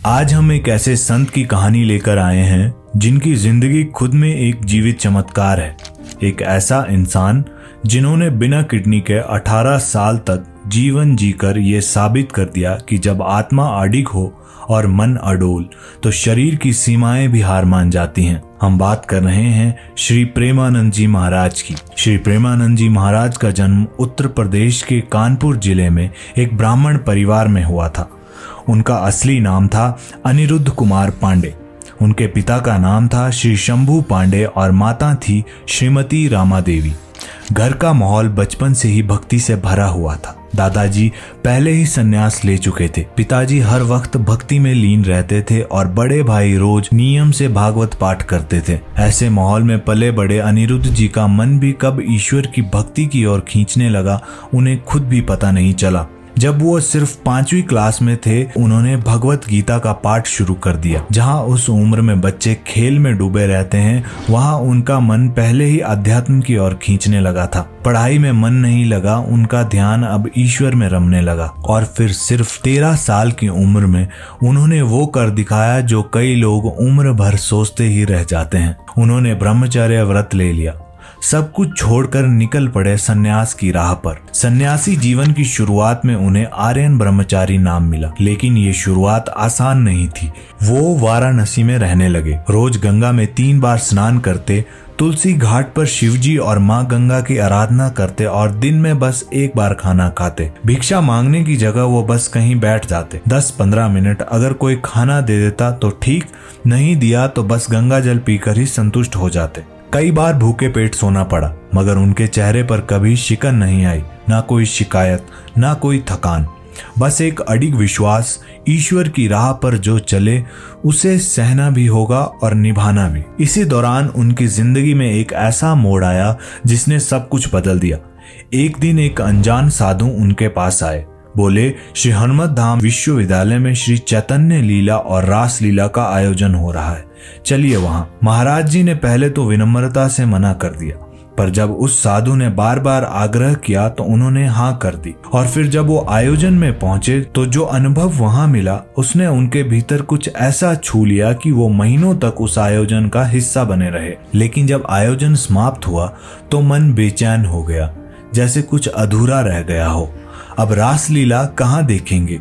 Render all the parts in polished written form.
आज हम एक ऐसे संत की कहानी लेकर आए हैं जिनकी जिंदगी खुद में एक जीवित चमत्कार है। एक ऐसा इंसान जिन्होंने बिना किडनी के 18 साल तक जीवन जीकर ये साबित कर दिया कि जब आत्मा अडिग हो और मन अडोल तो शरीर की सीमाएं भी हार मान जाती हैं। हम बात कर रहे हैं श्री प्रेमानंद जी महाराज की। श्री प्रेमानंद जी महाराज का जन्म उत्तर प्रदेश के कानपुर जिले में एक ब्राह्मण परिवार में हुआ था। उनका असली नाम था अनिरुद्ध कुमार पांडे। उनके पिता का नाम था श्री शंभू पांडे और माता थी श्रीमती रामा देवी। घर का माहौल बचपन से ही भक्ति से भरा हुआ था। दादाजी पहले ही संन्यास ले चुके थे। पिताजी हर वक्त भक्ति में लीन रहते थे और बड़े भाई रोज नियम से भागवत पाठ करते थे। ऐसे माहौल में पले बड़े अनिरुद्ध जी का मन भी कब ईश्वर की भक्ति की ओर खींचने लगा उन्हें खुद भी पता नहीं चला। जब वो सिर्फ 5वीं क्लास में थे उन्होंने भगवत गीता का पाठ शुरू कर दिया। जहाँ उस उम्र में बच्चे खेल में डूबे रहते हैं वहाँ उनका मन पहले ही अध्यात्म की ओर खींचने लगा था। पढ़ाई में मन नहीं लगा, उनका ध्यान अब ईश्वर में रमने लगा। और फिर सिर्फ 13 साल की उम्र में उन्होंने वो कर दिखाया जो कई लोग उम्र भर सोचते ही रह जाते हैं। उन्होंने ब्रह्मचर्य व्रत ले लिया। सब कुछ छोड़कर निकल पड़े सन्यास की राह पर। सन्यासी जीवन की शुरुआत में उन्हें आर्यन ब्रह्मचारी नाम मिला, लेकिन ये शुरुआत आसान नहीं थी। वो वाराणसी में रहने लगे। रोज गंगा में 3 बार स्नान करते, तुलसी घाट पर शिवजी और माँ गंगा की आराधना करते और दिन में बस 1 बार खाना खाते। भिक्षा मांगने की जगह वो बस कहीं बैठ जाते। 10-15 मिनट अगर कोई खाना दे देता तो ठीक, नहीं दिया तो बस गंगा जल पीकर ही संतुष्ट हो जाते। कई बार भूखे पेट सोना पड़ा, मगर उनके चेहरे पर कभी शिकन नहीं आई, ना कोई शिकायत, ना कोई थकान। बस एक अडिग विश्वास, ईश्वर की राह पर जो चले उसे सहना भी होगा और निभाना भी। इसी दौरान उनकी जिंदगी में एक ऐसा मोड़ आया जिसने सब कुछ बदल दिया। एक दिन एक अनजान साधु उनके पास आए। बोले, श्री हनुमत धाम विश्वविद्यालय में श्री चैतन्य लीला और रास लीला का आयोजन हो रहा है, चलिए वहां। महाराज जी ने पहले तो विनम्रता से मना कर दिया, पर जब उस साधु ने बार बार आग्रह किया तो उन्होंने हाँ कर दी। और फिर जब वो आयोजन में पहुंचे तो जो अनुभव वहां मिला उसने उनके भीतर कुछ ऐसा छू लिया कि वो महीनों तक उस आयोजन का हिस्सा बने रहे। लेकिन जब आयोजन समाप्त हुआ तो मन बेचैन हो गया, जैसे कुछ अधूरा रह गया हो। अब रासलीला कहाँ देखेंगे?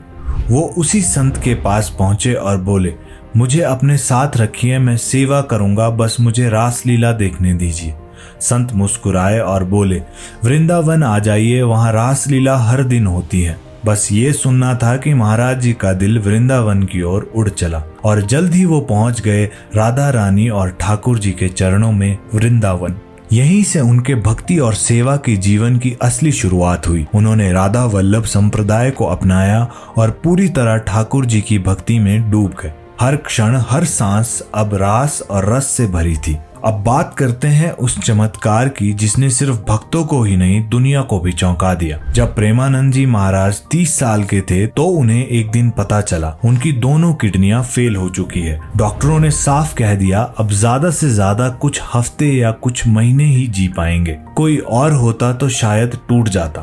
वो उसी संत के पास पहुंचे और बोले, मुझे अपने साथ रखिए, मैं सेवा करूंगा, बस मुझे रासलीला देखने दीजिए। संत मुस्कुराए और बोले, वृंदावन आ जाइए, वहां रासलीला हर दिन होती है। बस ये सुनना था कि महाराज जी का दिल वृंदावन की ओर उड़ चला और जल्द ही वो पहुंच गए राधा रानी और ठाकुर जी के चरणों में वृंदावन। यहीं से उनके भक्ति और सेवा के जीवन की असली शुरुआत हुई। उन्होंने राधा वल्लभ संप्रदाय को अपनाया और पूरी तरह ठाकुर जी की भक्ति में डूब गए। हर क्षण, हर सांस अब रास और रस से भरी थी। अब बात करते हैं उस चमत्कार की जिसने सिर्फ भक्तों को ही नहीं दुनिया को भी चौंका दिया। जब प्रेमानंद जी महाराज 30 साल के थे तो उन्हें एक दिन पता चला उनकी दोनों किडनियां फेल हो चुकी है। डॉक्टरों ने साफ कह दिया अब ज्यादा से ज्यादा कुछ हफ्ते या कुछ महीने ही जी पाएंगे। कोई और होता तो शायद टूट जाता,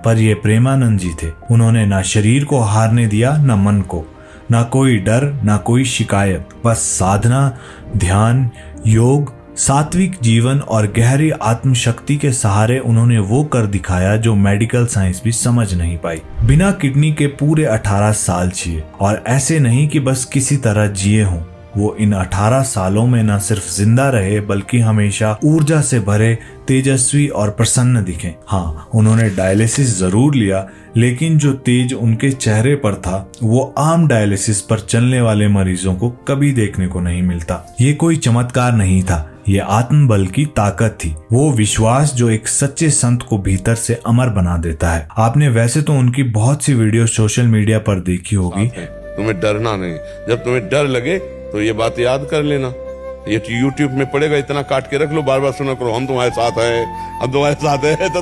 पर ये प्रेमानंद जी थे। उन्होंने ना शरीर को हारने दिया, ना मन को। ना कोई डर, ना कोई शिकायत, बस साधना, ध्यान, योग, सात्विक जीवन और गहरी आत्मशक्ति के सहारे उन्होंने वो कर दिखाया जो मेडिकल साइंस भी समझ नहीं पाई। बिना किडनी के पूरे 18 साल जिए, और ऐसे नहीं कि बस किसी तरह जिए हों। वो इन 18 सालों में न सिर्फ जिंदा रहे बल्कि हमेशा ऊर्जा से भरे, तेजस्वी और प्रसन्न दिखे। हाँ, उन्होंने डायलिसिस जरूर लिया, लेकिन जो तेज उनके चेहरे पर था वो आम डायलिसिस पर चलने वाले मरीजों को कभी देखने को नहीं मिलता। ये कोई चमत्कार नहीं था, ये आत्मबल की ताकत थी। वो विश्वास जो एक सच्चे संत को भीतर से अमर बना देता है। आपने वैसे तो उनकी बहुत सी वीडियो सोशल मीडिया पर देखी होगी। तुम्हें डरना नहीं, जब तुम्हें डर लगे तो ये बात याद कर लेना। ये YouTube में पड़ेगा, इतना काट के रख लो, बार बार सुना करो, हम तुम्हारे साथ हैं, हम तुम्हारे साथ हैं। तो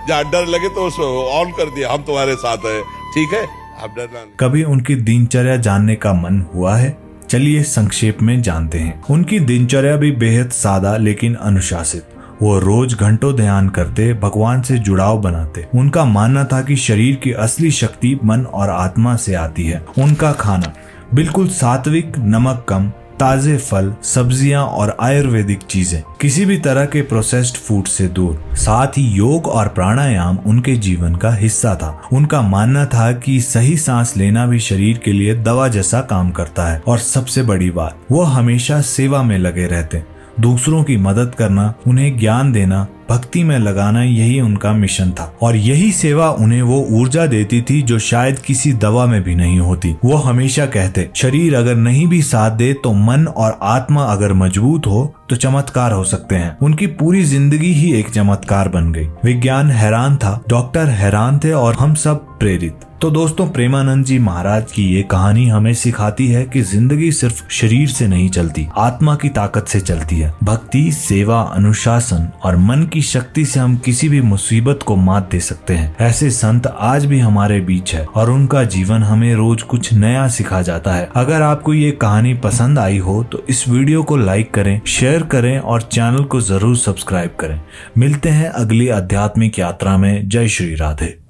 जहाँ डर लगे तो उसको ऑन कर दिया, हम तुम्हारे साथ हैं, ठीक है, आप डरना नहीं। कभी उनकी दिनचर्या जानने का मन हुआ है? चलिए संक्षेप में जानते हैं। उनकी दिनचर्या भी बेहद सादा लेकिन अनुशासित। वो रोज घंटों ध्यान करते, भगवान से जुड़ाव बनाते। उनका मानना था कि शरीर की असली शक्ति मन और आत्मा से आती है। उनका खाना बिल्कुल सात्विक, नमक कम, ताजे फल, सब्जियां और आयुर्वेदिक चीजें, किसी भी तरह के प्रोसेस्ड फूड से दूर। साथ ही योग और प्राणायाम उनके जीवन का हिस्सा था। उनका मानना था कि सही सांस लेना भी शरीर के लिए दवा जैसा काम करता है। और सबसे बड़ी बात, वो हमेशा सेवा में लगे रहते। दूसरों की मदद करना, उन्हें ज्ञान देना, भक्ति में लगाना, यही उनका मिशन था। और यही सेवा उन्हें वो ऊर्जा देती थी जो शायद किसी दवा में भी नहीं होती। वो हमेशा कहते, शरीर अगर नहीं भी साथ दे तो मन और आत्मा अगर मजबूत हो तो चमत्कार हो सकते हैं। उनकी पूरी जिंदगी ही एक चमत्कार बन गई। विज्ञान हैरान था, डॉक्टर हैरान थे और हम सब प्रेरित। तो दोस्तों, प्रेमानंद जी महाराज की ये कहानी हमें सिखाती है कि जिंदगी सिर्फ शरीर से नहीं चलती, आत्मा की ताकत से चलती है। भक्ति, सेवा, अनुशासन और मन की शक्ति से हम किसी भी मुसीबत को मात दे सकते हैं। ऐसे संत आज भी हमारे बीच है और उनका जीवन हमें रोज कुछ नया सिखा जाता है। अगर आपको ये कहानी पसंद आई हो तो इस वीडियो को लाइक करें, शेयर करें और चैनल को जरूर सब्सक्राइब करें। मिलते हैं अगली आध्यात्मिक यात्रा में। जय श्री राधे।